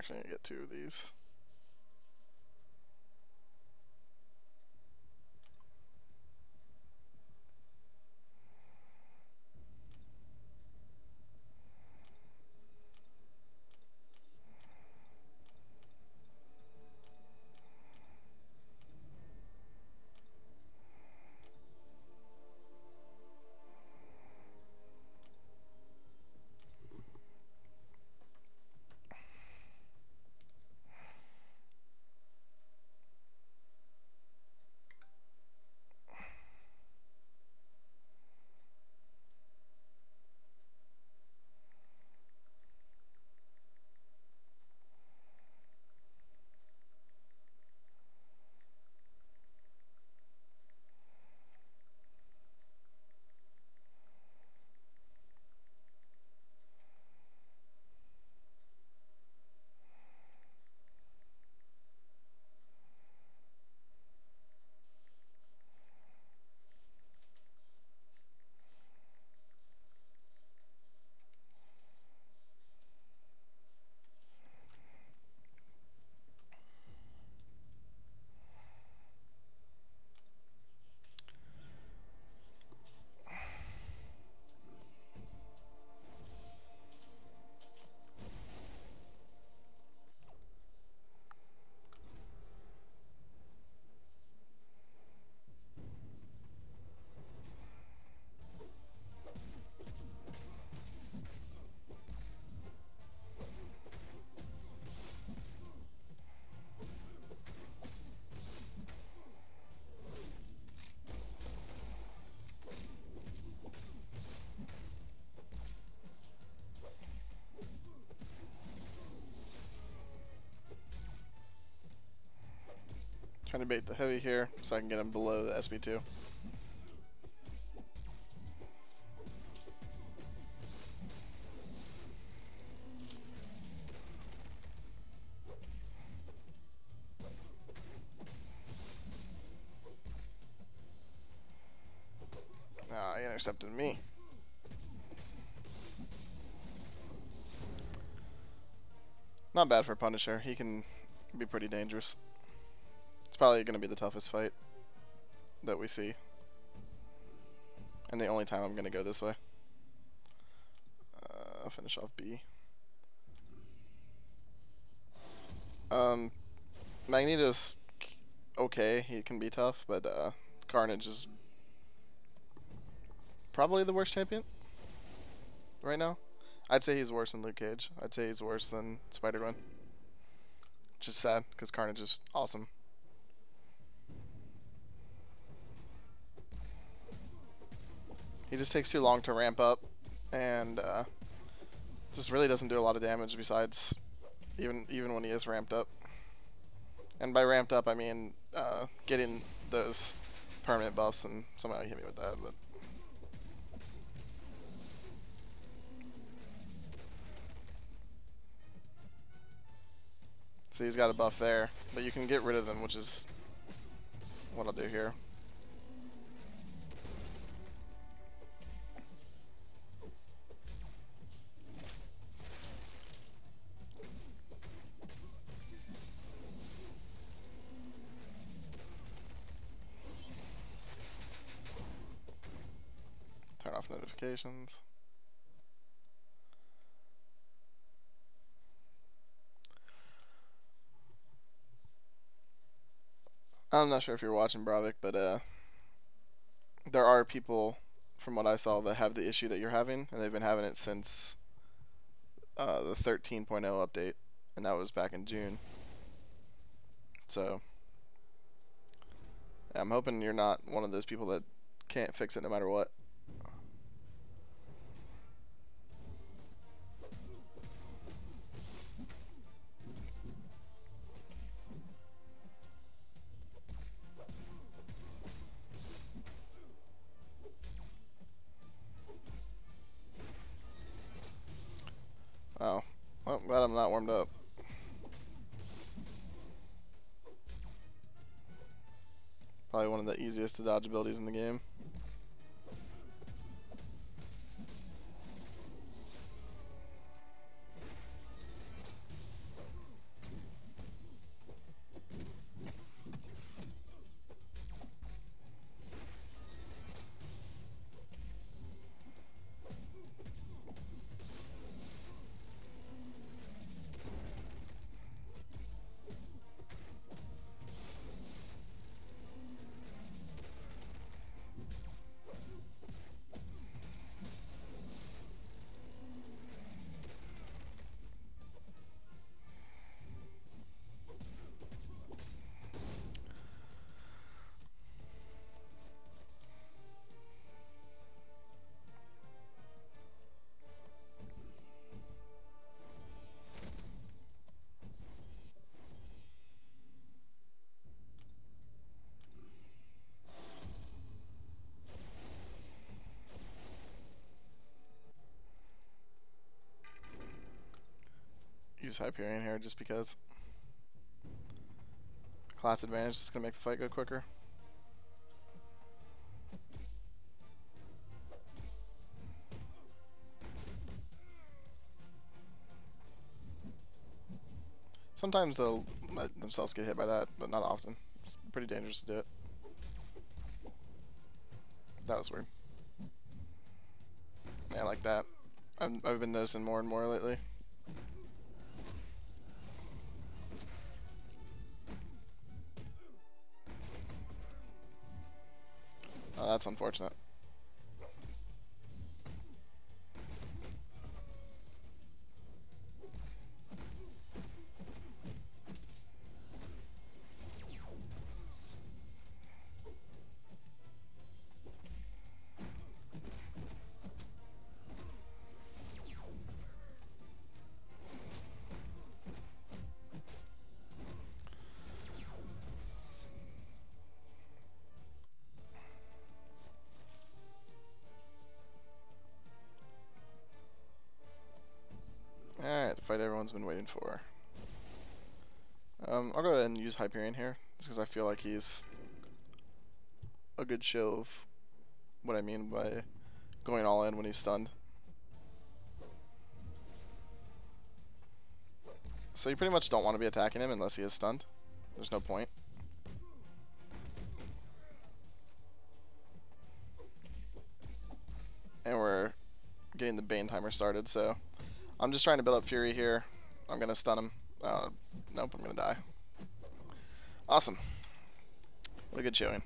actually gonna get 2 of these. Trying to bait the heavy here so I can get him below the SB2. Ah, he intercepted me. Not bad for a Punisher. He can be pretty dangerous. It's probably going to be the toughest fight that we see. And the only time I'm going to go this way. I'll finish off B. Magneto's okay. He can be tough, but Carnage is probably the worst champion right now. I'd say he's worse than Luke Cage. I'd say he's worse than Spider-Gwen. Which is sad, because Carnage is awesome. He just takes too long to ramp up, and just really doesn't do a lot of damage besides even when he is ramped up. And by ramped up, I mean getting those permanent buffs, and somebody hit me with that, but... See, he's got a buff there, but you can get rid of them, which is what I'll do here. Turn off notifications. I'm not sure if you're watching, Bravik, but there are people, from what I saw, that have the issue that you're having, and they've been having it since the 13.0 update, and that was back in June. So, yeah, I'm hoping you're not one of those people that can't fix it no matter what. Oh, well, glad I'm not warmed up. Probably one of the easiest to dodge abilities in the game. use Hyperion here just because. Class advantage is going to make the fight go quicker. Sometimes they'll let themselves get hit by that, but not often. It's pretty dangerous to do it. That was weird. Yeah, like that. I've been noticing more and more lately. Oh, that's unfortunate. Alright, the fight everyone's been waiting for. I'll go ahead and use Hyperion here, just because I feel like he's a good show of what I mean by going all in when he's stunned. So you pretty much don't want to be attacking him unless he is stunned. There's no point. And we're getting the Bane timer started, so I'm just trying to build up Fury here. I'm going to stun him. Nope, I'm going to die. Awesome. What a good showing.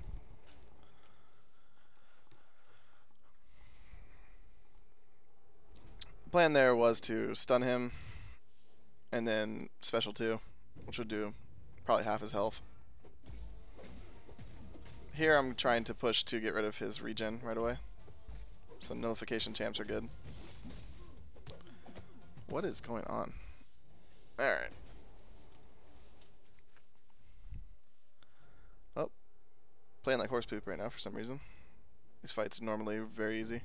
The plan there was to stun him and then special 2, which would do probably half his health. Here I'm trying to push to get rid of his regen right away. So nullification champs are good. What is going on? Alright. Oh, playing like horse poop right now for some reason. These fights are normally very easy.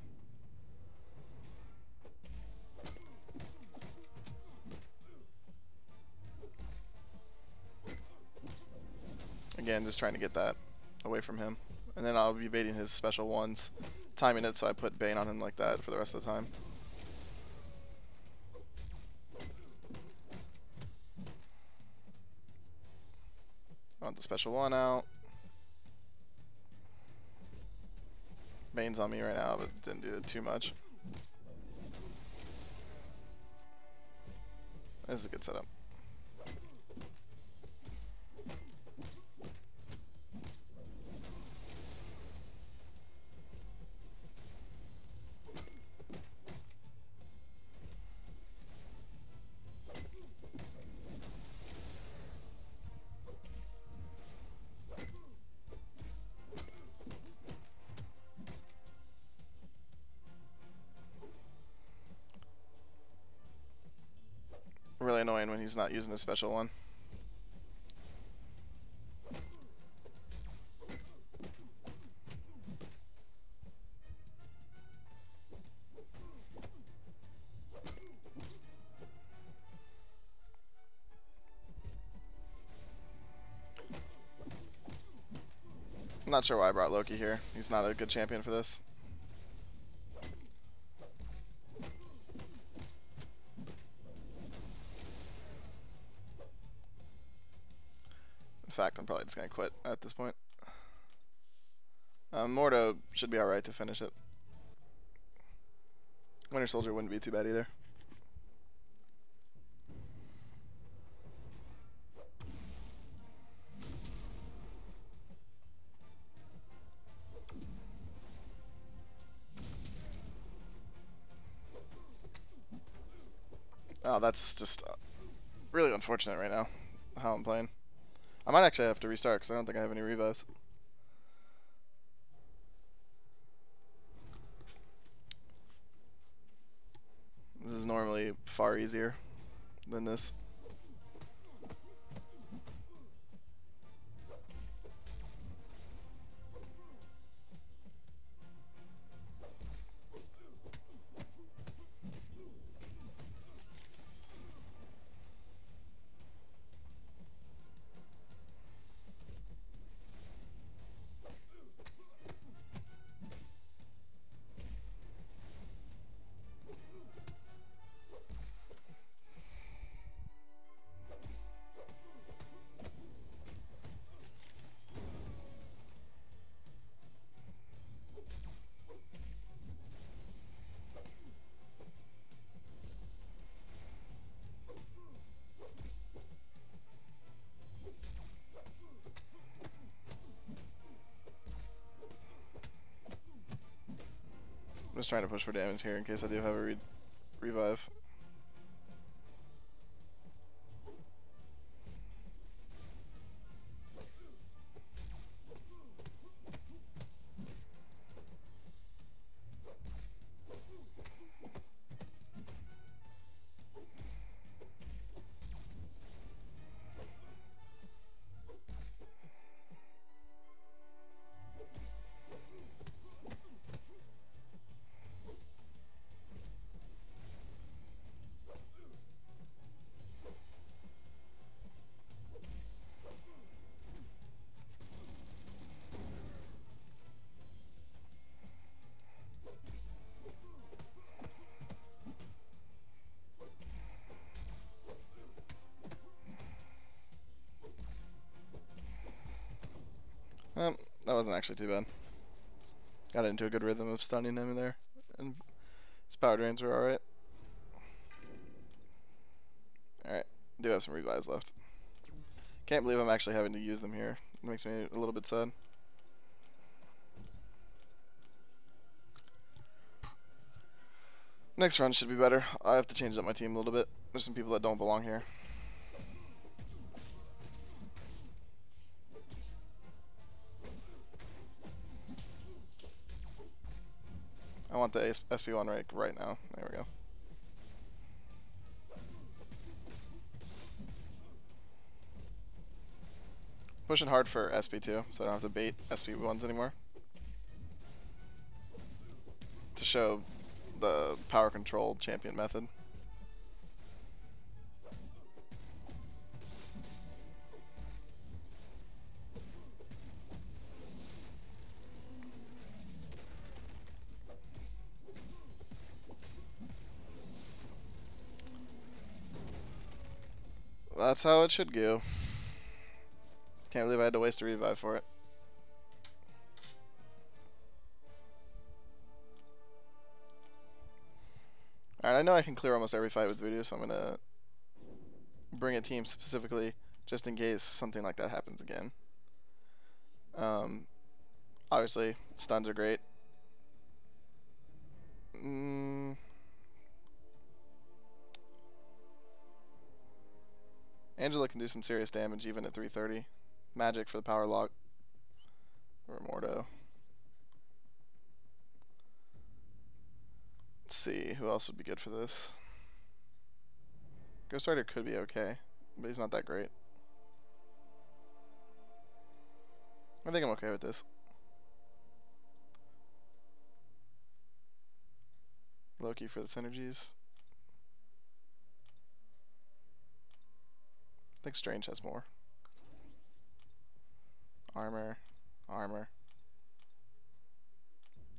Again, just trying to get that away from him. And then I'll be baiting his special ones, timing it so I put Bane on him like that for the rest of the time. I want the special 1 out. Bane's on me right now, but didn't do too much. This is a good setup. Really annoying when he's not using his special 1. I'm not sure why I brought Loki here. He's not a good champion for this. In fact, I'm probably just going to quit at this point. Mordo should be alright to finish it. Winter Soldier wouldn't be too bad either. Oh, that's just really unfortunate right now, how I'm playing. I might actually have to restart because I don't think I have any revives. This is normally far easier than this. just trying to push for damage here in case I do have a revive. That wasn't actually too bad. Got into a good rhythm of stunning him there, and his power drains were alright. Alright, do have some revives left. Can't believe I'm actually having to use them here. It makes me a little bit sad. Next run should be better. I have to change up my team a little bit. There's some people that don't belong here. I want the SP1 rank right now. There we go. Pushing hard for SP2, so I don't have to bait SP1s anymore. To show the power control champion method. That's how it should go. Can't believe I had to waste a revive for it. Alright, I know I can clear almost every fight with Voodoo, so I'm gonna bring a team specifically just in case something like that happens again. Obviously, stuns are great. Angela can do some serious damage even at 330. Magic for the power lock. Or Mordo. Let's see, who else would be good for this? Ghost Rider could be okay, but he's not that great. I think I'm okay with this. Loki for the synergies. I think Strange has more. Armor. Armor.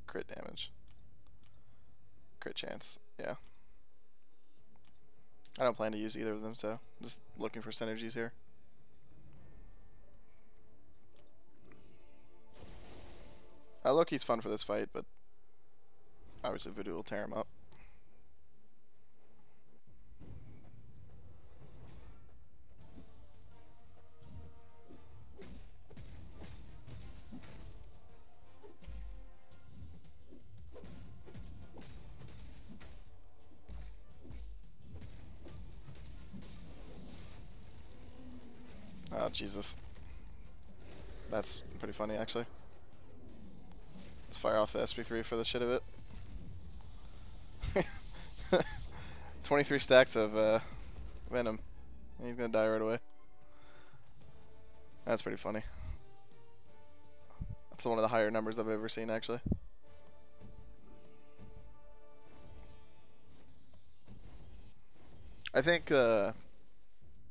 Crit damage. Crit chance. Yeah. I don't plan to use either of them, so I'm just looking for synergies here. Loki's fun for this fight, but obviously Voodoo will tear him up. Oh, Jesus. That's pretty funny, actually. Let's fire off the SP3 for the shit of it. 23 stacks of Venom. And he's gonna die right away. That's pretty funny. That's one of the higher numbers I've ever seen, actually. I think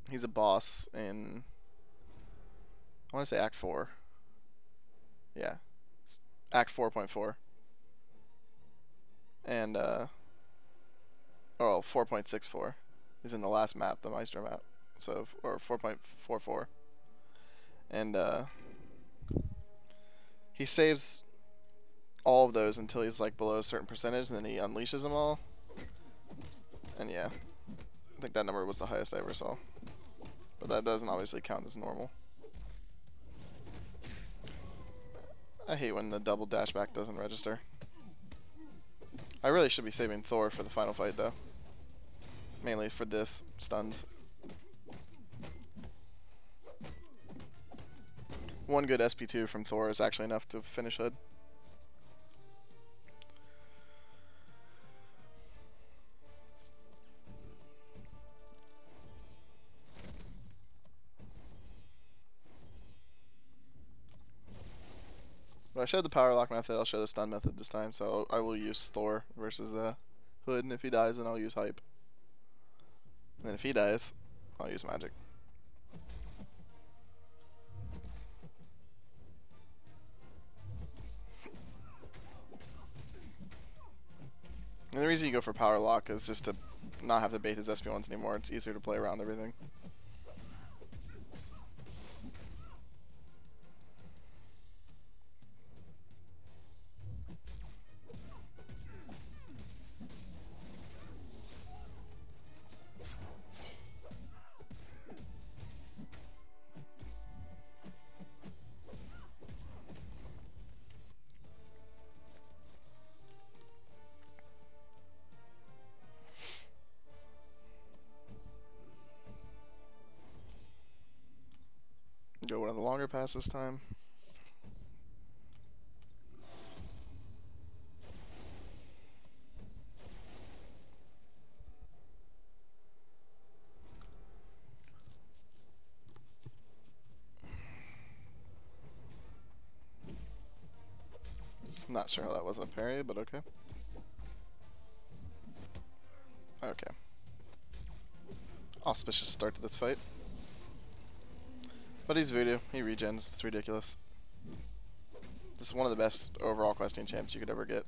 he's a boss in, I want to say Act 4. Yeah. Act 4.4. And, oh, 4.64. He's in the last map, the Maestro map. So, or 4.44. And, he saves all of those until he's, like, below a certain percentage, and then he unleashes them all. And, yeah. I think that number was the highest I ever saw. But that doesn't obviously count as normal. I hate when the double dash back doesn't register. I really should be saving Thor for the final fight, though. Mainly for this stuns. One good SP2 from Thor is actually enough to finish Hood. But I showed the power lock method, I'll show the stun method this time, so I will use Thor versus Hood, and if he dies, then I'll use Hype. And then if he dies, I'll use Magic. And the reason you go for power lock is just to not have to bait his SP1s anymore. It's easier to play around everything. Go one of the longer passes this time. Not sure how that wasn't a parry, but okay. Okay. Auspicious start to this fight. But he's Voodoo. He regens. It's ridiculous. This is one of the best overall questing champs you could ever get.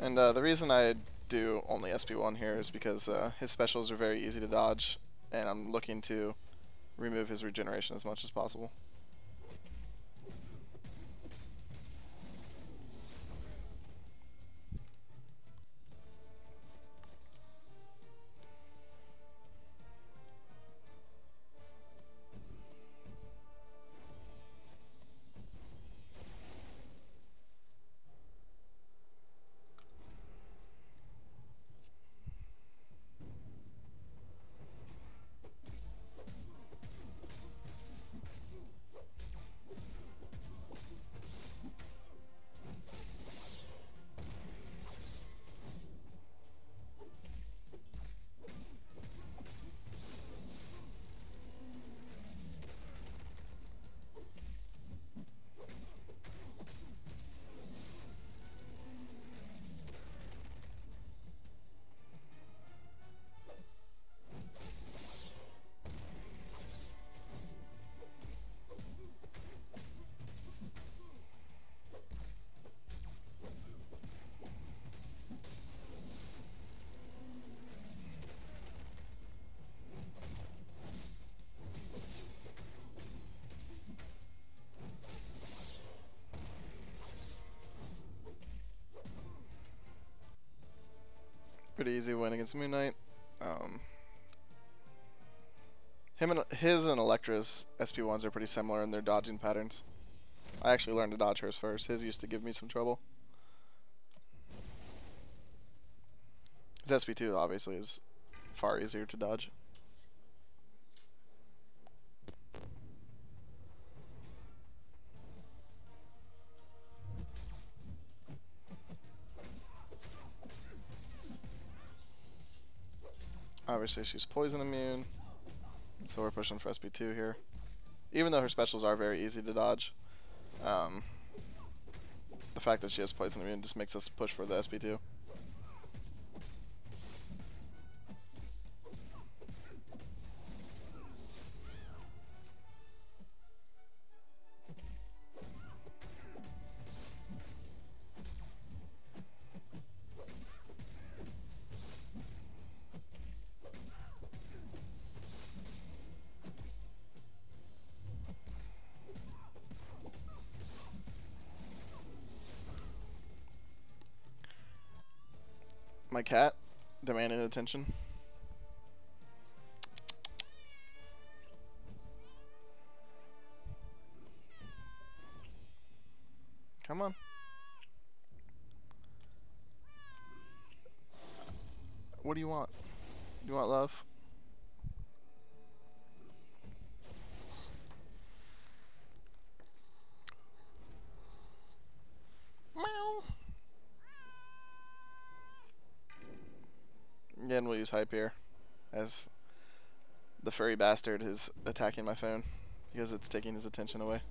And the reason I do only SP1 here is because his specials are very easy to dodge, and I'm looking to remove his regeneration as much as possible. Pretty easy win against Moon Knight. His and Elektra's SP1s are pretty similar in their dodging patterns. I actually learned to dodge hers first. His used to give me some trouble. His SP2 obviously is far easier to dodge. Obviously she's poison immune, so we're pushing for SP2 here. Even though her specials are very easy to dodge, the fact that she has poison immune just makes us push for the SP2. My cat demanding attention. Come on. What do you want? You want love? Meow. Again, we'll use hype here, as the furry bastard is attacking my phone because it's taking his attention away.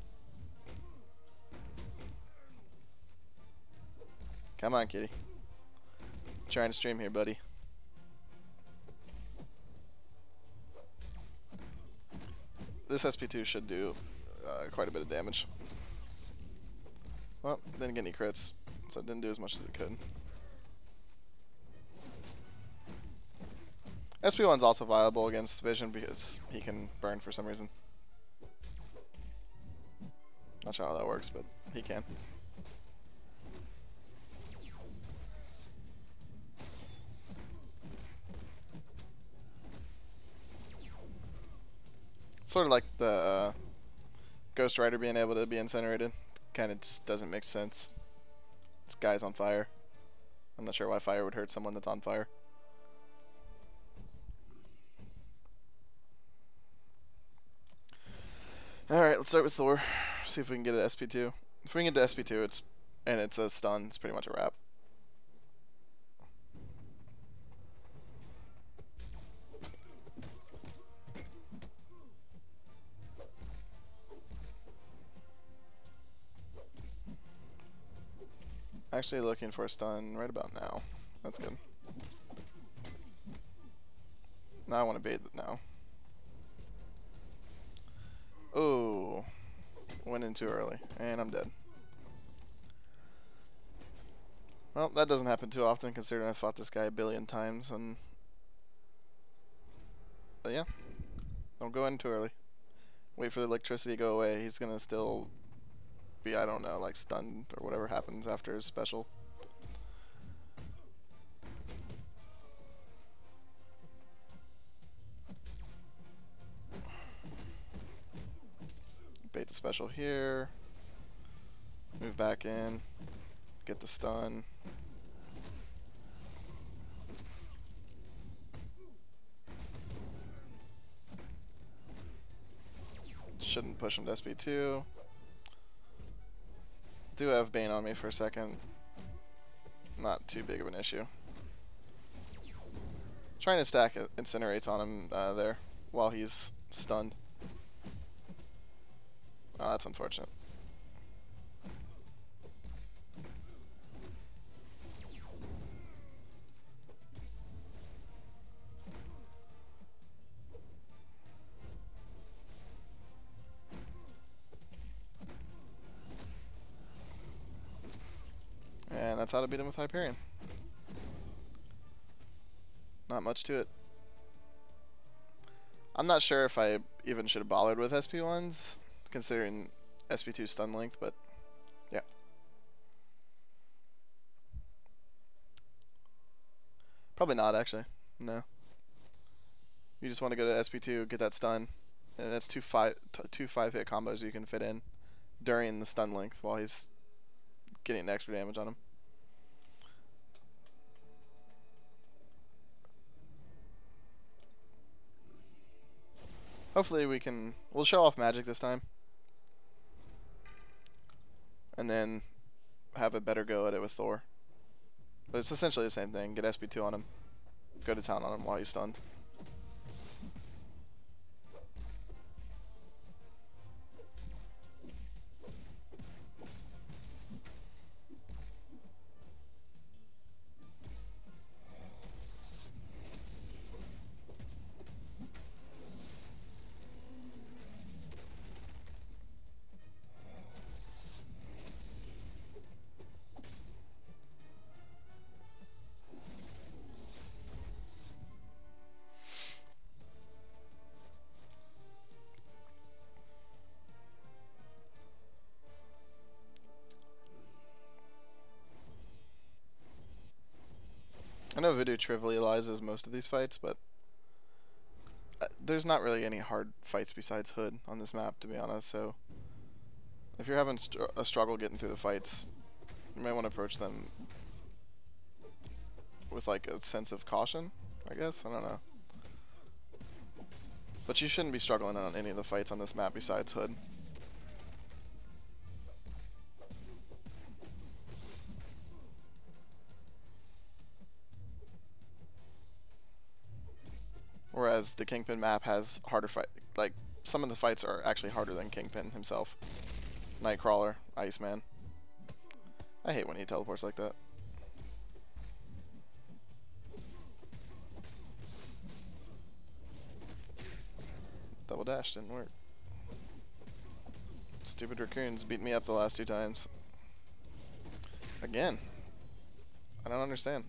Come on, kitty. Trying to stream here, buddy. This SP2 should do quite a bit of damage. Well, didn't get any crits, so it didn't do as much as it could. SP1's also viable against Vision because he can burn for some reason. Not sure how that works, but he can. Sort of like the Ghost Rider being able to be incinerated. Kind of just doesn't make sense. This guy's on fire. I'm not sure why fire would hurt someone that's on fire. Alright, let's start with Thor. See if we can get an SP2. If we can get to SP2 and it's a stun, it's pretty much a wrap. Actually looking for a stun right about now. That's good. Now I want to bait it now. Oh, went in too early, and I'm dead. Well, that doesn't happen too often considering I fought this guy a billion times. But yeah, don't go in too early. Wait for the electricity to go away. He's gonna still be, I don't know, like stunned or whatever happens after his special. Bait the special here. Move back in. Get the stun. Shouldn't push him to SP2. Do have Bane on me for a second. Not too big of an issue. Trying to stack Incinerates on him there while he's stunned. Oh, that's unfortunate. And that's how to beat him with Hyperion. Not much to it. I'm not sure if I even should have bothered with SP1s, considering SP2 stun length, but yeah. Probably not, actually. No. You just want to go to SP2, get that stun, and that's two 5-hit combos you can fit in during the stun length while he's getting extra damage on him. Hopefully we'll show off magic this time. And then have a better go at it with Thor. But it's essentially the same thing. Get SP2 on him. Go to town on him while he's stunned. I know Voodoo trivializes most of these fights, but there's not really any hard fights besides Hood on this map, to be honest, so if you're having a struggle getting through the fights, you might want to approach them with like a sense of caution, I guess. I don't know. But you shouldn't be struggling on any of the fights on this map besides Hood. Whereas the Kingpin map has harder fight, like some of the fights are actually harder than Kingpin himself. Nightcrawler, Iceman. I hate when he teleports like that. Double dash didn't work. Stupid raccoons beat me up the last 2 times. Again. I don't understand.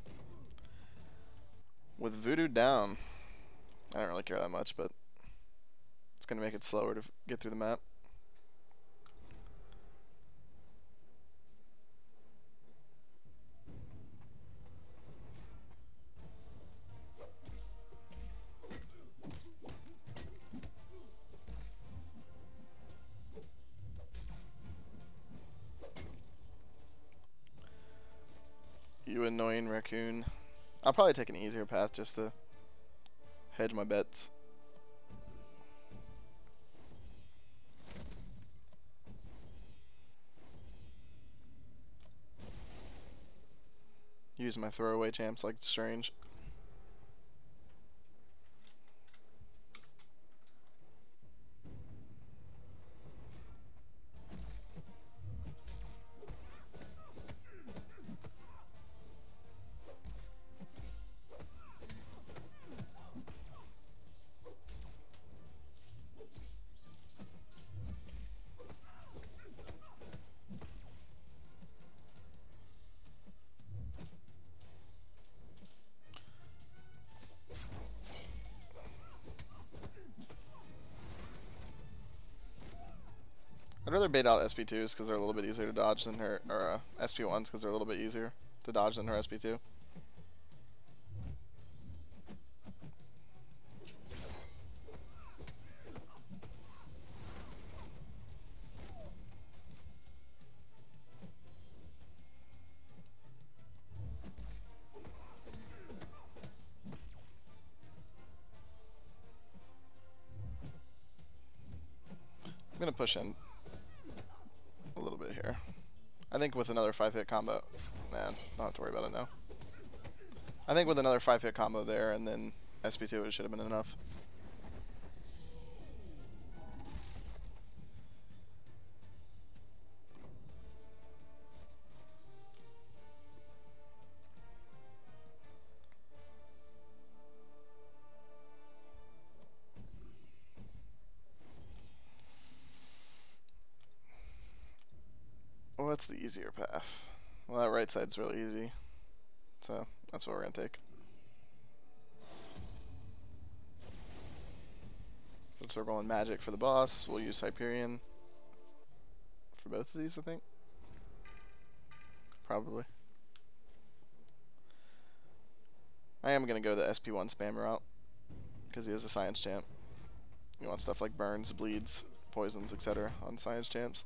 With Voodoo down, I don't really care that much, but it's going to make it slower to get through the map. You annoying raccoon. I'll probably take an easier path just to hedge my bets. Use my throwaway champs like Strange. I'd rather bait out SP2s because they're a little bit easier to dodge than her, or SP1s because they're a little bit easier to dodge than her SP2. I'm gonna push in a little bit here. I think with another 5-hit combo, man, don't have to worry about it now. I think with another 5-hit combo there and then SP2 it should have been enough. What's the easier path? Well, that right side's really easy, so that's what we're gonna take. Since we're going magic for the boss, we'll use Hyperion for both of these, I think. Probably. I am gonna go the SP1 spam route because he is a science champ. You want stuff like burns, bleeds, poisons, etc. on science champs.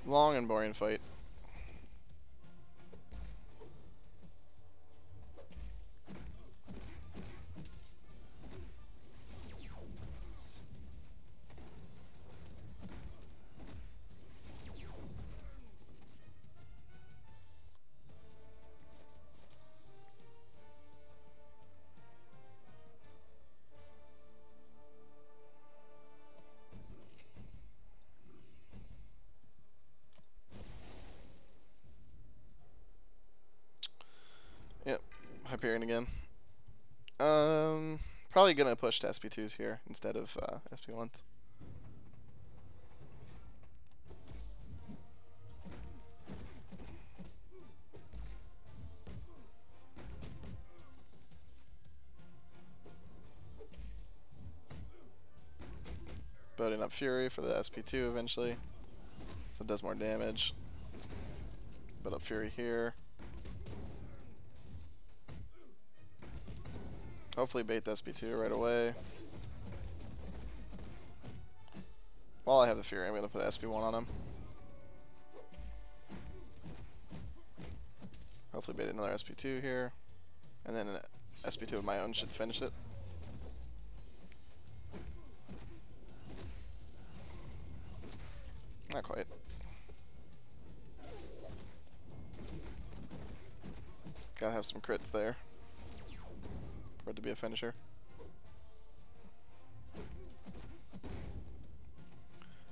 Long and boring fight. Hyperion again. Probably gonna push to SP2s here instead of SP1s. Building up Fury for the SP2 eventually, so it does more damage. Build up Fury here. Hopefully bait the SP2 right away. While I have the Fury, I'm going to put SP1 on him. Hopefully bait another SP2 here. And then an SP2 of my own should finish it. Not quite. Gotta have some crits there for it to be a finisher.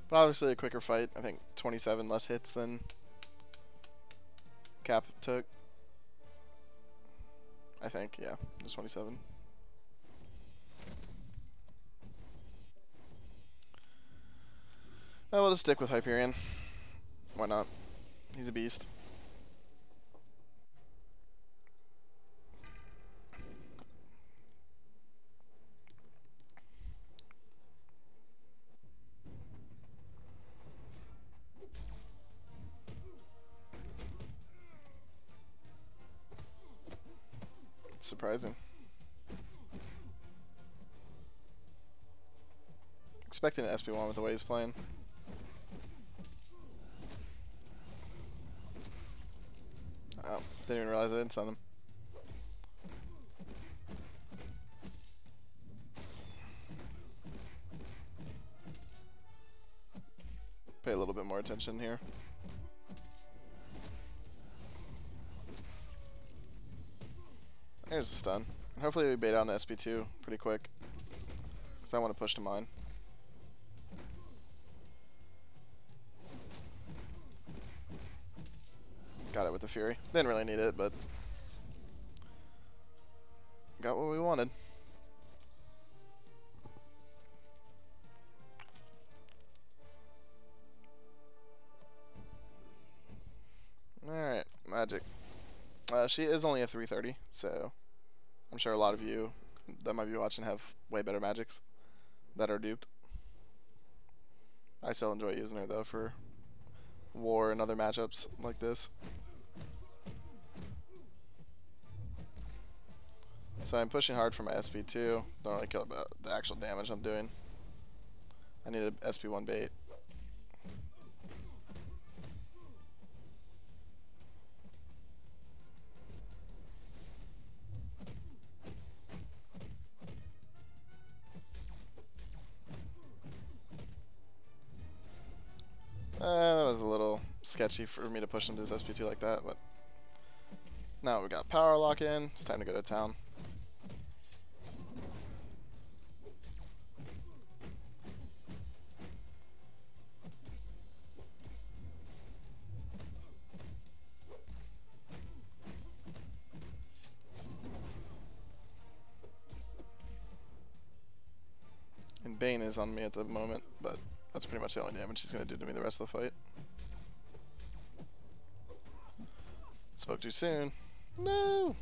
But obviously a quicker fight. I think 27 less hits than Cap took. I think, yeah, just 27. I will just stick with Hyperion. Why not? He's a beast. Surprising. Expecting an SP1 with the way he's playing. Oh, didn't even realize I didn't send him. Pay a little bit more attention here. There's the stun. And hopefully we bait out an SP2 pretty quick, because I want to push to mine. Got it with the Fury. Didn't really need it, but got what we wanted. Alright, Magic. She is only a 330, so I'm sure a lot of you that might be watching have way better Magics that are duped. I still enjoy using her though for war and other matchups like this. So I'm pushing hard for my SP2. Don't really care about the actual damage I'm doing. I need an SP1 bait. That was a little sketchy for me to push him to his SP2 like that, but now we got power lock in. It's time to go to town. And Bane is on me at the moment, but that's pretty much the only damage he's going to do to me the rest of the fight. Spoke too soon. No!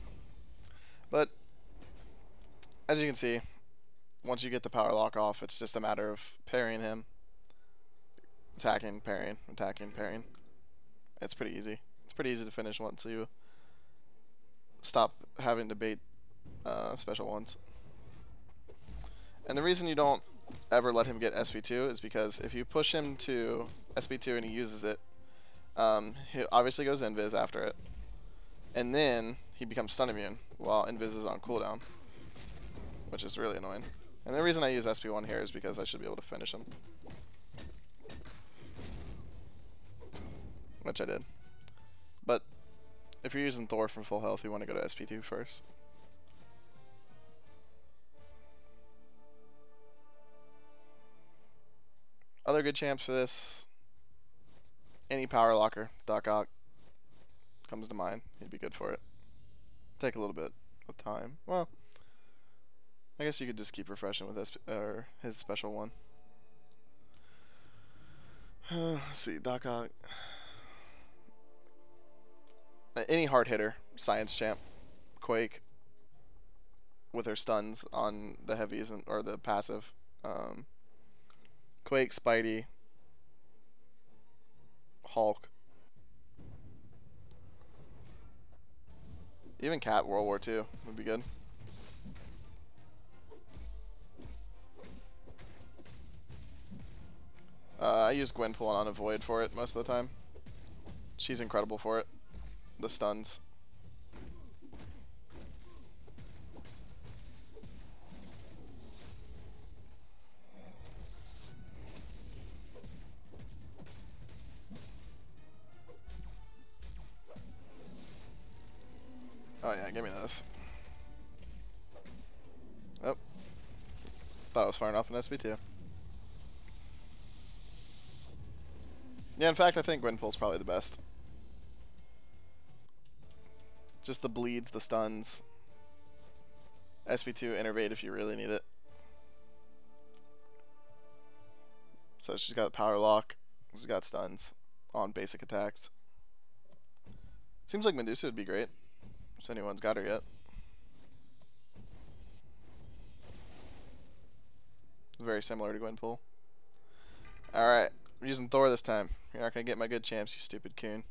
But, as you can see, once you get the power lock off, it's just a matter of parrying him. Attacking, parrying, attacking, parrying. It's pretty easy. It's pretty easy to finish once you stop having to bait special ones. And the reason you don't ever let him get SP2 is because if you push him to SP2 and he uses it, he obviously goes invis after it, and then he becomes stun immune while invis is on cooldown, which is really annoying. And the reason I use SP1 here is because I should be able to finish him, which I did. But if you're using Thor from full health, you want to go to SP2 first. Other good champs for this, any power locker, Doc Ock comes to mind. He'd be good for it. Take a little bit of time. Well, I guess you could just keep refreshing with his special one. Let's see, Doc Ock. Any hard hitter, Science Champ, Quake, with her stuns on the heavies or the passive. Quake, Spidey, Hulk, even Cat World War II would be good. I use Gwenpool on Unavoid for it most of the time. She's incredible for it. The stuns. Oh yeah, give me this. Oh. Thought it was far enough in SB2. Yeah, in fact, I think Gwenpool's probably the best. Just the bleeds, the stuns. SB2, Innervate if you really need it. So she's got Power Lock. She's got stuns on basic attacks. Seems like Medusa would be great, if anyone's got her yet. Very similar to Gwenpool. Alright, I'm using Thor this time. You're not going to get my good champs, you stupid coon.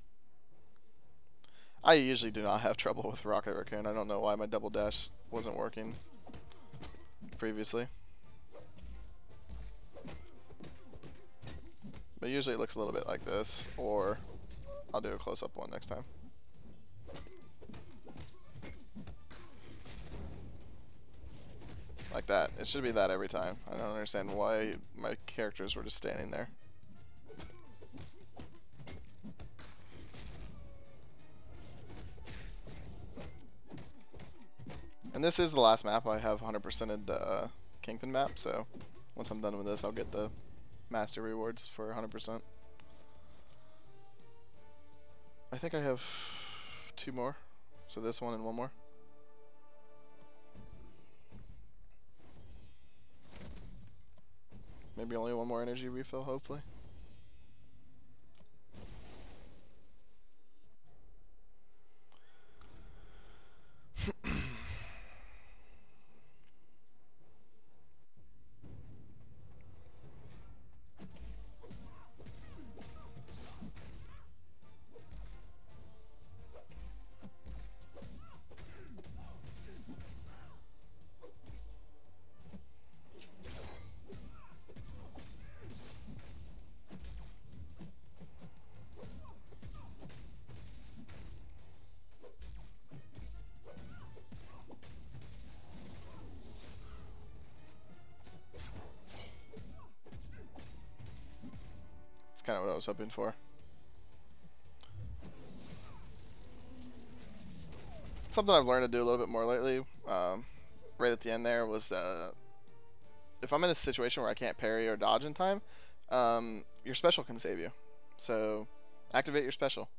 I usually do not have trouble with Rocket Raccoon. I don't know why my double dash wasn't working previously. But usually it looks a little bit like this, or I'll do a close-up one next time. Like that. It should be that every time. I don't understand why my characters were just standing there. And this is the last map. I have 100%ed the Kingpin map, so once I'm done with this, I'll get the master rewards for 100%. I think I have 2 more. So this one and 1 more. Maybe only 1 more energy refill, hopefully. Kind of what I was hoping for. Something I've learned to do a little bit more lately, right at the end there, was if I'm in a situation where I can't parry or dodge in time, your special can save you. So activate your special.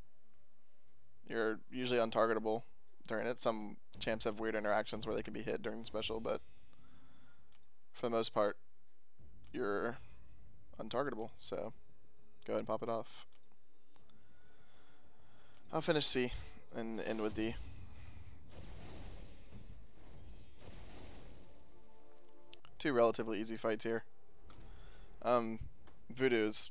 You're usually untargetable during it. Some champs have weird interactions where they can be hit during the special, but for the most part, you're untargetable. So go ahead and pop it off. I'll finish C and end with D. Two relatively easy fights here. Voodoo is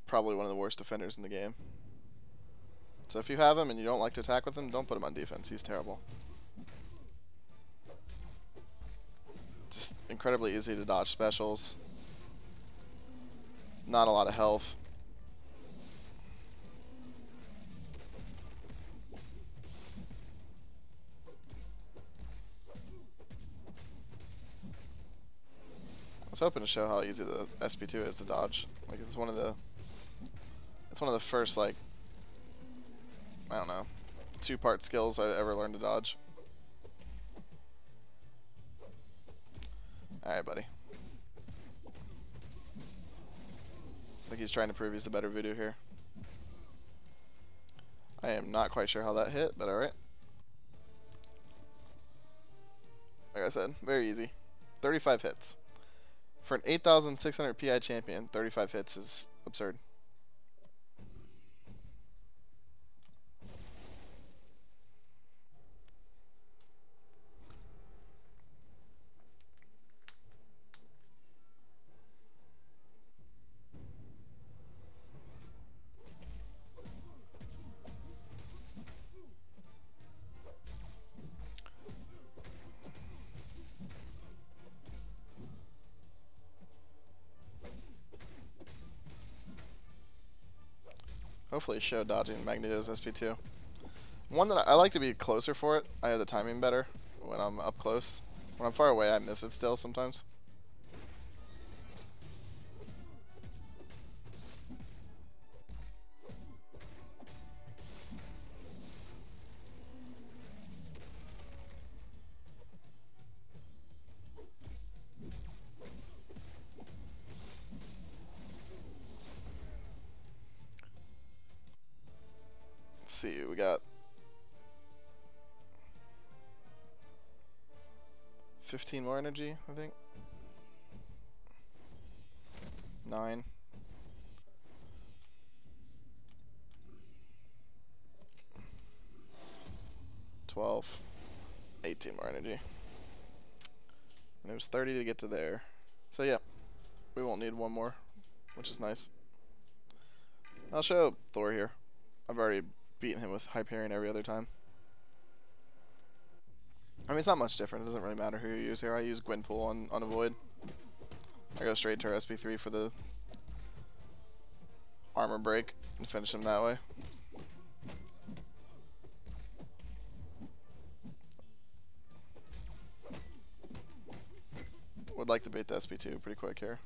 probably one of the worst defenders in the game. So if you have him and you don't like to attack with him, don't put him on defense. He's terrible. Just incredibly easy to dodge specials. Not a lot of health. I was hoping to show how easy the SP2 is to dodge. Like it's one of the first, like, I don't know, 2-part skills I ever learned to dodge. Alright, buddy. I think he's trying to prove he's the better Voodoo here. I am not quite sure how that hit, but alright. Like I said, very easy. 35 hits. For an 8,600 PI champion, 35 hits is absurd. Hopefully show dodging Magneto's SP2. One that I like to be closer for it. I have the timing better when I'm up close. When I'm far away, I miss it still sometimes. Let's see, we got 15 more energy, I think. 9. 12. 18 more energy. And it was 30 to get to there. So yeah, we won't need one more, which is nice. I'll show Thor here. I've already beaten him with Hyperion every other time. I mean, it's not much different. It doesn't really matter who you use here. I use Gwenpool on Avoid. I go straight to her SP3 for the armor break and finish him that way. Would like to bait the SP2 pretty quick here.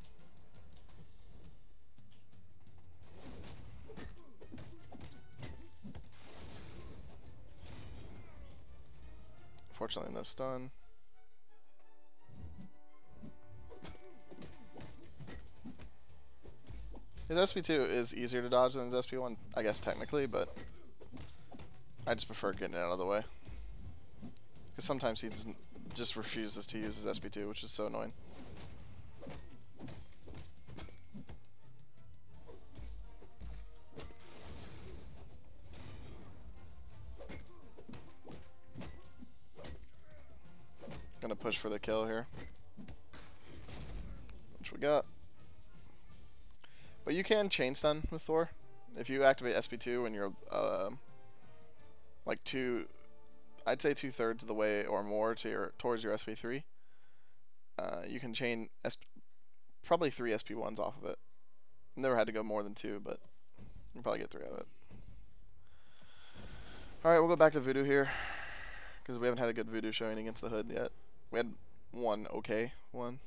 Fortunately, no stun. His SP2 is easier to dodge than his SP1, I guess technically, but I just prefer getting it out of the way. Because sometimes he just refuses to use his SP2, which is so annoying. Gonna push for the kill here, which we got. But you can chain stun with Thor. If you activate SP2 and you're like I'd say 2/3 of the way or more to towards your SP3, you can chain probably 3 SP1s off of it. Never had to go more than 2, but you can probably get 3 out of it. All right, we'll go back to Voodoo here because we haven't had a good Voodoo showing against the Hood yet. We had one okay one,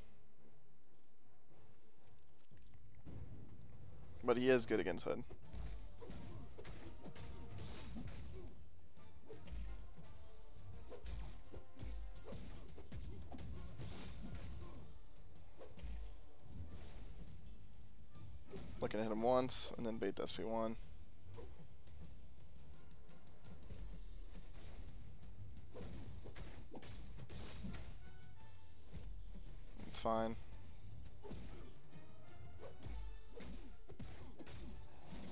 but he is good against Hood. Looking to hit him once and then bait the SP1. It's fine.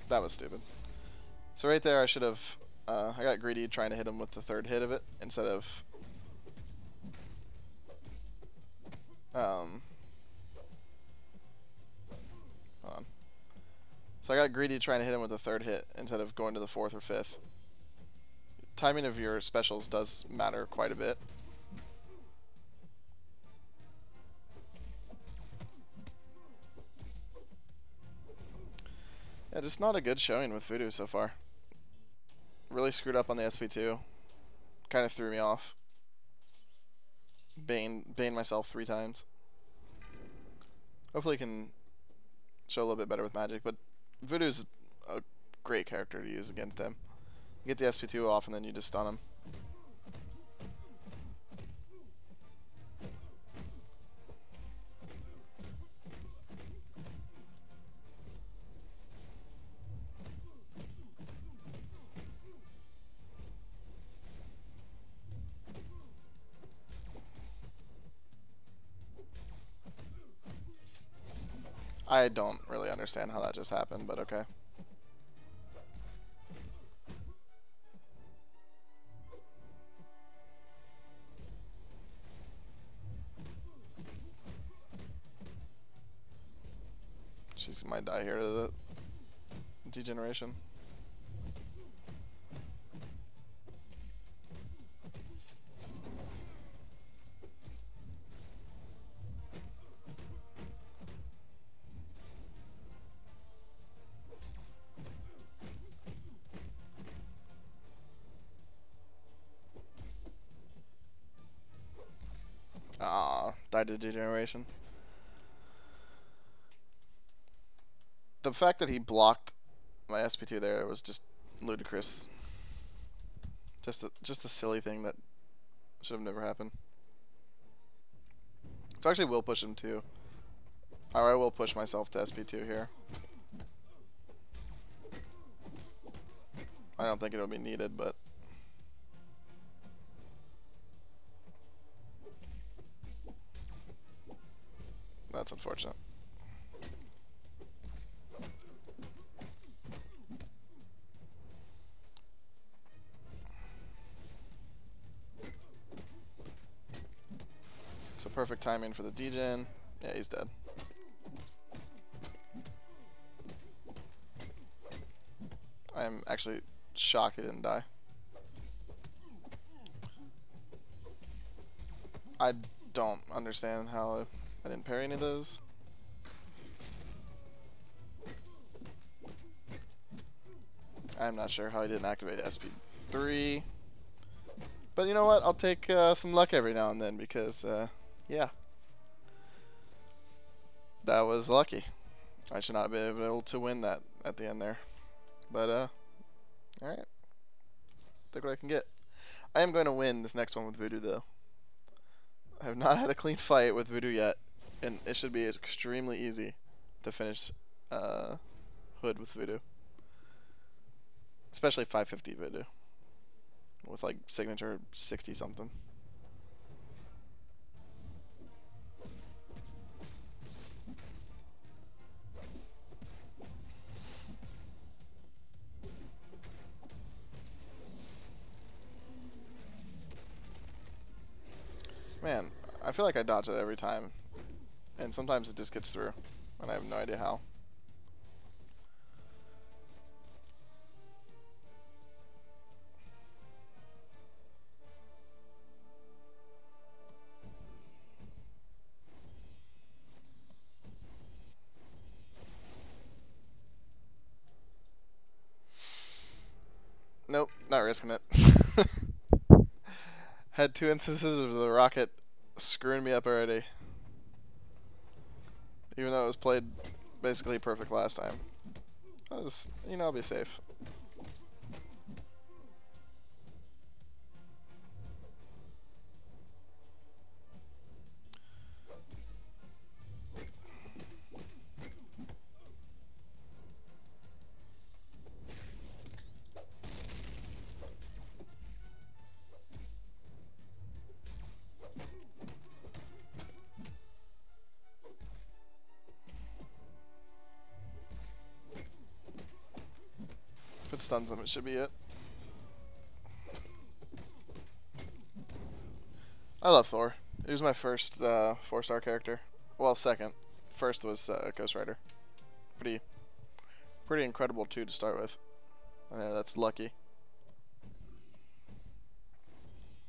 That was stupid. So right there I should have, I got greedy trying to hit him with the 3rd hit of it instead of, hold on. So I got greedy trying to hit him with the 3rd hit instead of going to the 4th or 5th. Timing of your specials does matter quite a bit. Yeah, just not a good showing with Voodoo so far. Really screwed up on the SP2. Kind of threw me off. Bane myself 3 times. Hopefully can show a little bit better with magic, but Voodoo's a great character to use against him. You get the SP2 off and then you just stun him. I don't really understand how that just happened, but okay. She might die here to the degeneration. Ah, died to degeneration. The fact that he blocked my SP2 there was just ludicrous. Just a silly thing that should have never happened. So actually will push him too. Or I will push myself to SP2 here. I don't think it'll be needed, but that's unfortunate. So perfect timing for the degen. Yeah, he's dead. I'm actually shocked he didn't die. I don't understand how I didn't parry any of those. I'm not sure how I didn't activate SP3. But you know what? I'll take some luck every now and then because, yeah. That was lucky. I should not be able to win that at the end there. But, alright. Take what I can get. I am going to win this next one with Voodoo, though. I have not had a clean fight with Voodoo yet, and it should be extremely easy to finish Hood with Voodoo. Especially 550 Voodoo. With, like, signature 60-something. Man, I feel like I dodge it every time. And sometimes it just gets through. And I have no idea how. Nope, not risking it. Had 2 instances of the rocket screwing me up already. Even though it was played basically perfect last time. I'll be safe. If it stuns him, it should be it. I love Thor. He was my first 4-star character. Well, second. First was Ghost Rider. Pretty incredible too to start with. That's lucky.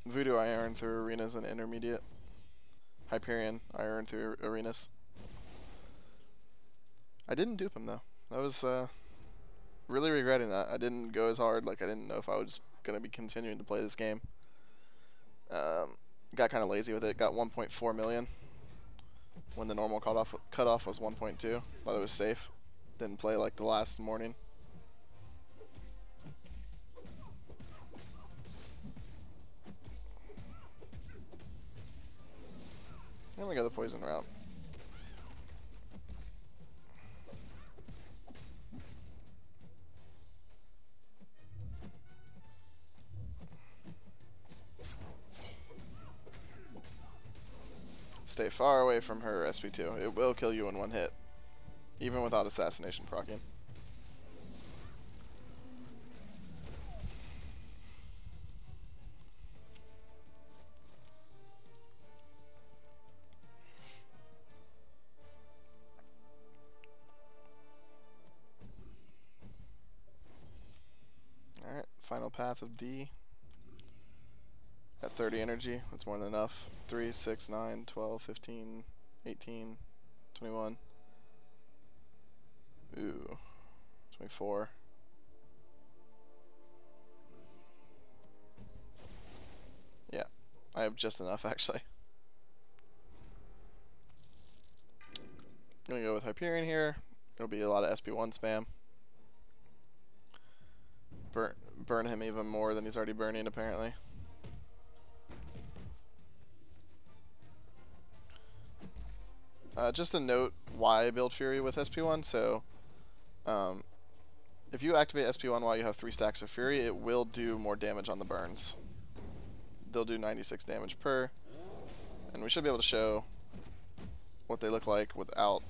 Voodoo I earned through arenas and intermediate. Hyperion I earned through arenas. I didn't dupe him though. I was really regretting that. I didn't go as hard. Like I didn't know if I was gonna be continuing to play this game. Got kind of lazy with it. Got 1.4 million when the normal cutoff was 1.2. Thought it was safe. Didn't play like the last morning. And we got the poison route. Stay far away from her SP2. It will kill you in one hit. even without assassination proccing. Alright, final path of D. At 30 energy, that's more than enough. 3, 6, 9, 12, 15, 18, 21. Ooh, 24. Yeah, I have just enough actually. I'm gonna go with Hyperion here. It'll be a lot of SP1 spam. Burn him even more than he's already burning apparently. Just a note why I build Fury with SP1. So, if you activate SP1 while you have 3 stacks of Fury, it will do more damage on the burns. They'll do 96 damage per, and we should be able to show what they look like without,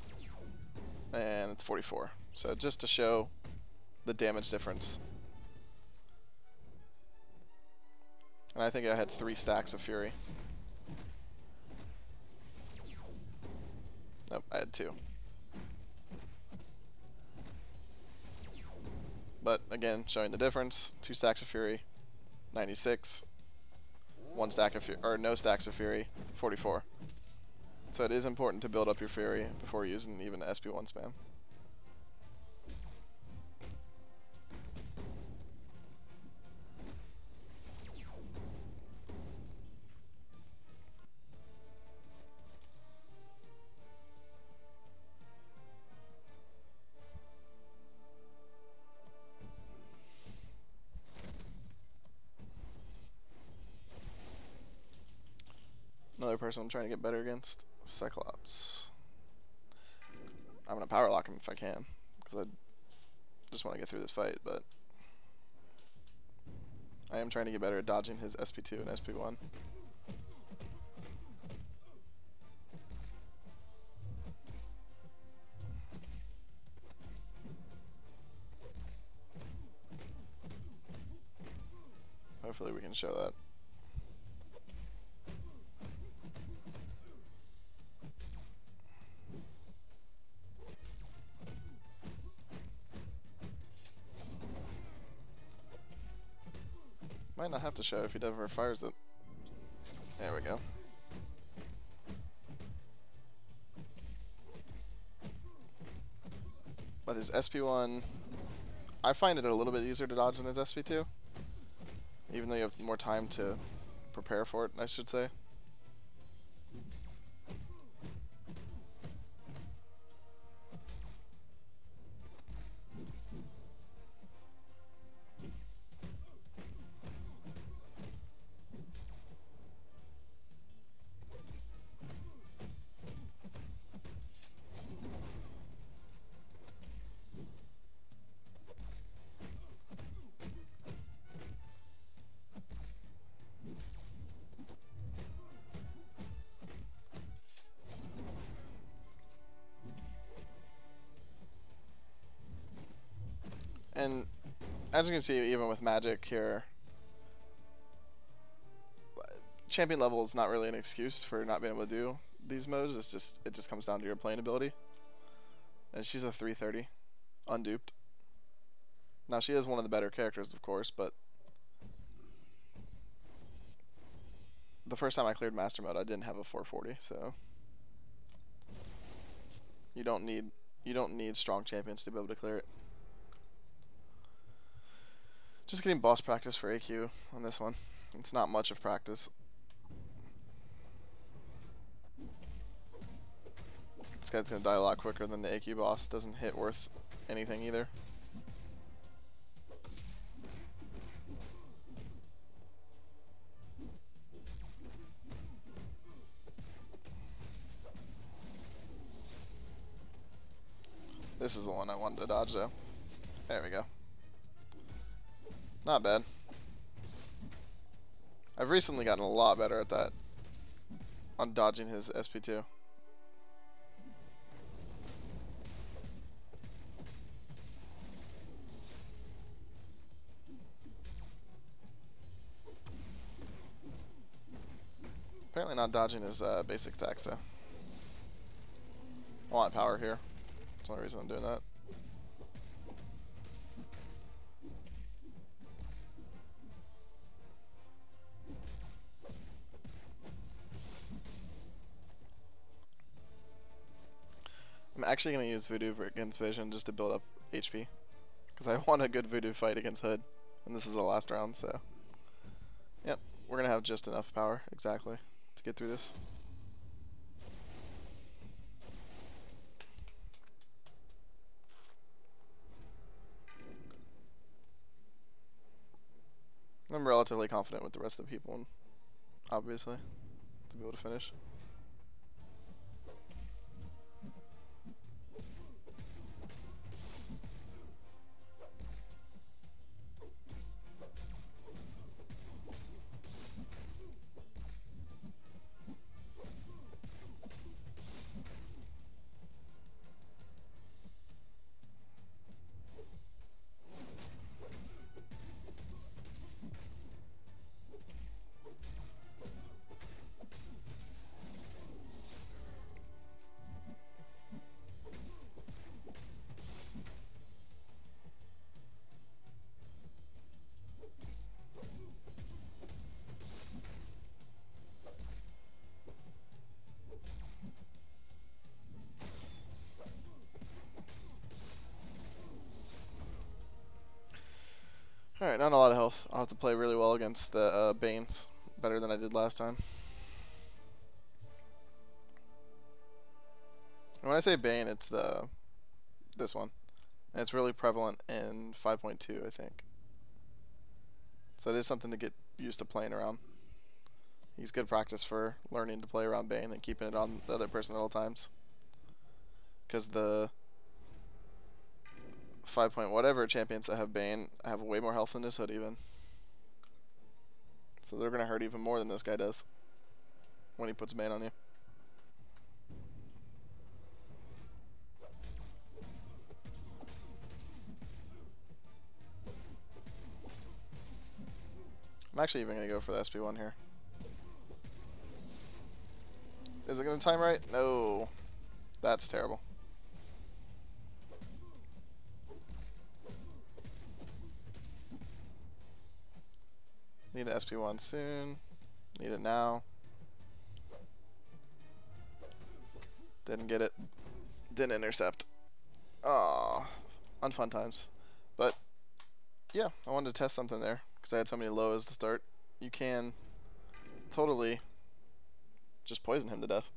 and it's 44. So just to show the damage difference. And I think I had 3 stacks of Fury. Nope, I had 2. But again, showing the difference. 2 stacks of Fury, 96. 1 stack of Fury, or no stacks of Fury, 44. So it is important to build up your Fury before using even SP1 spam. Another person I'm trying to get better against, Cyclops. I'm going to power lock him if I can, because I just want to get through this fight, but I am trying to get better at dodging his SP2 and SP1. Hopefully we can show that. Might not have to show if he never fires it. There we go. But his SP1, I find it a little bit easier to dodge than his SP2. Even though you have more time to prepare for it, I should say. And as you can see, even with Magic here, champion level is not really an excuse for not being able to do these modes. It just comes down to your playing ability. And she's a 330, unduped. Now she is one of the better characters, of course, but the first time I cleared Master Mode, I didn't have a 440, so you don't need strong champions to be able to clear it. Just getting boss practice for AQ on this one. It's not much of practice. This guy's gonna die a lot quicker than the AQ boss. Doesn't hit worth anything either. This is the one I wanted to dodge though. There we go. Not bad. I've recently gotten a lot better at that. On dodging his SP2. Apparently not dodging his basic attacks though. I want power here. That's the only reason I'm doing that. I'm actually going to use Voodoo against Vision just to build up HP. Because I want a good Voodoo fight against Hood. And this is the last round, so... Yep, we're going to have just enough power, exactly, to get through this. I'm relatively confident with the rest of the people, obviously, to be able to finish. Alright, not a lot of health. I'll have to play really well against the Banes. Better than I did last time. And when I say Bane, it's this one. And it's really prevalent in 5.2, I think. So it is something to get used to playing around. He's good practice for learning to play around Bane and keeping it on the other person at all times. Because the 5 point whatever champions that have Bane have way more health than this Hood even. So they're going to hurt even more than this guy does when he puts Bane on you. I'm actually even going to go for the SP1 here. Is it going to time right? No. That's terrible. Need an SP1 soon. Need it now. Didn't get it. Didn't intercept. Aw, unfun times. But yeah, I wanted to test something there because I had so many lows to start. You can totally just poison him to death.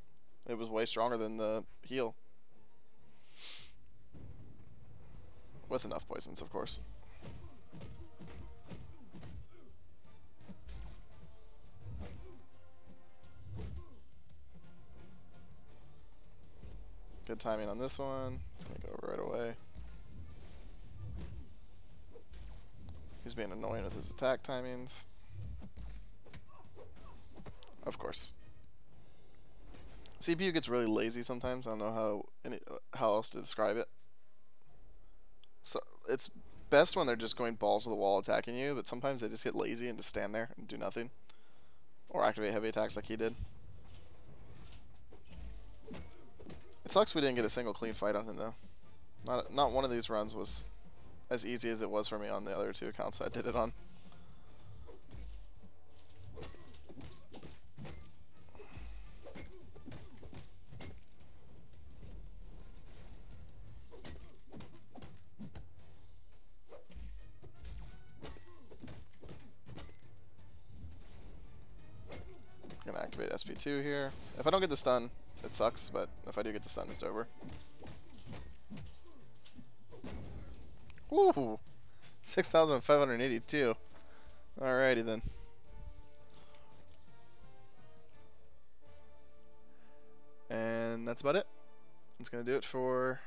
It was way stronger than the heal. With enough poisons, of course. Good timing on this one. It's going to go right away. He's being annoying with his attack timings. Of course. CPU gets really lazy sometimes. I don't know how else to describe it. So it's best when they're just going balls to the wall attacking you, but sometimes they just get lazy and just stand there and do nothing. Or activate heavy attacks like he did. It sucks we didn't get a single clean fight on him though. Not one of these runs was as easy as it was for me on the other two accounts I did it on. I'm gonna activate SP2 here. If I don't get the stun, it sucks, but if I do get the stun, it's over. Woo! 6,582. Alrighty then. And that's about it. That's gonna do it for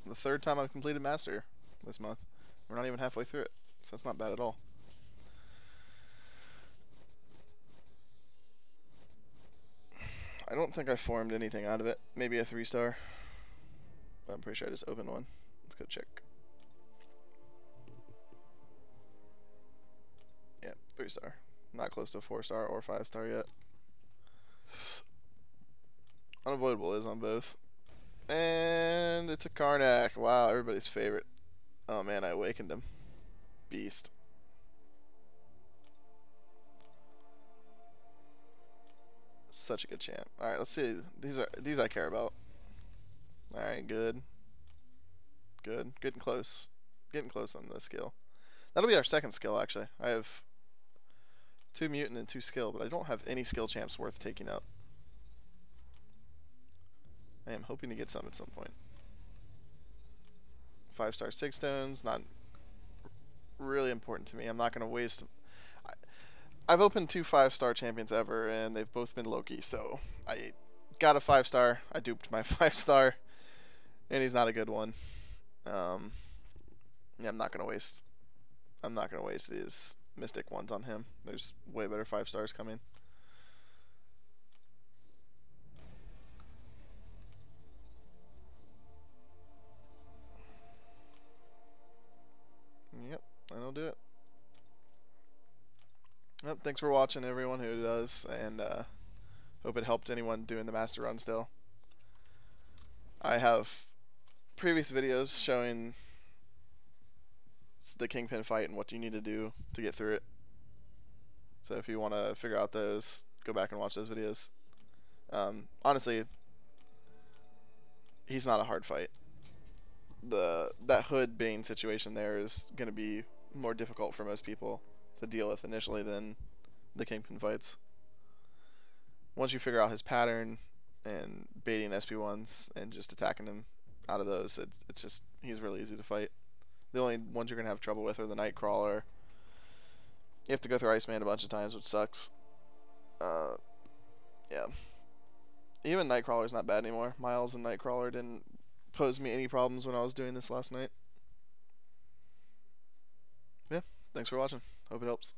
the third time I've completed Master this month. We're not even halfway through it, so that's not bad at all. I don't think I formed anything out of it. Maybe a 3-star. But I'm pretty sure I just opened one. Let's go check. Yeah, 3-star. Not close to a 4-star or 5-star yet. Unavoidable is on both. And it's a Karnak. Wow, everybody's favorite. Oh man, I awakened him. Beast. Such a good champ. Alright, let's see. These I care about. Alright, good. Good. Getting close. Getting close on the skill. That'll be our second skill, actually. I have 2 mutant and 2 skill, but I don't have any skill champs worth taking up. I am hoping to get some at some point. 5-star 6 stones, not really important to me. I'm not going to waste... I've opened 2 5-star champions ever, and they've both been Loki, so I got a 5-star. I duped my 5-star, and he's not a good one. Yeah, I'm not going to waste these Mystic ones on him. There's way better 5-stars coming. Yep, that'll do it. Yep, thanks for watching, everyone who does, and hope it helped anyone doing the master run still. I have previous videos showing the Kingpin fight and what you need to do to get through it. So if you want to figure out those, go back and watch those videos. Honestly, he's not a hard fight. That Hood Bane situation there is going to be more difficult for most people to deal with initially than the Kingpin fights. Once you figure out his pattern and baiting SP1s and just attacking him out of those, it's just, he's really easy to fight. The only ones you're going to have trouble with are the Nightcrawler. You have to go through Iceman a bunch of times, which sucks. Yeah. Even Nightcrawler's not bad anymore. Miles and Nightcrawler didn't pose me any problems when I was doing this last night. Yeah, thanks for watching. Hope it helps.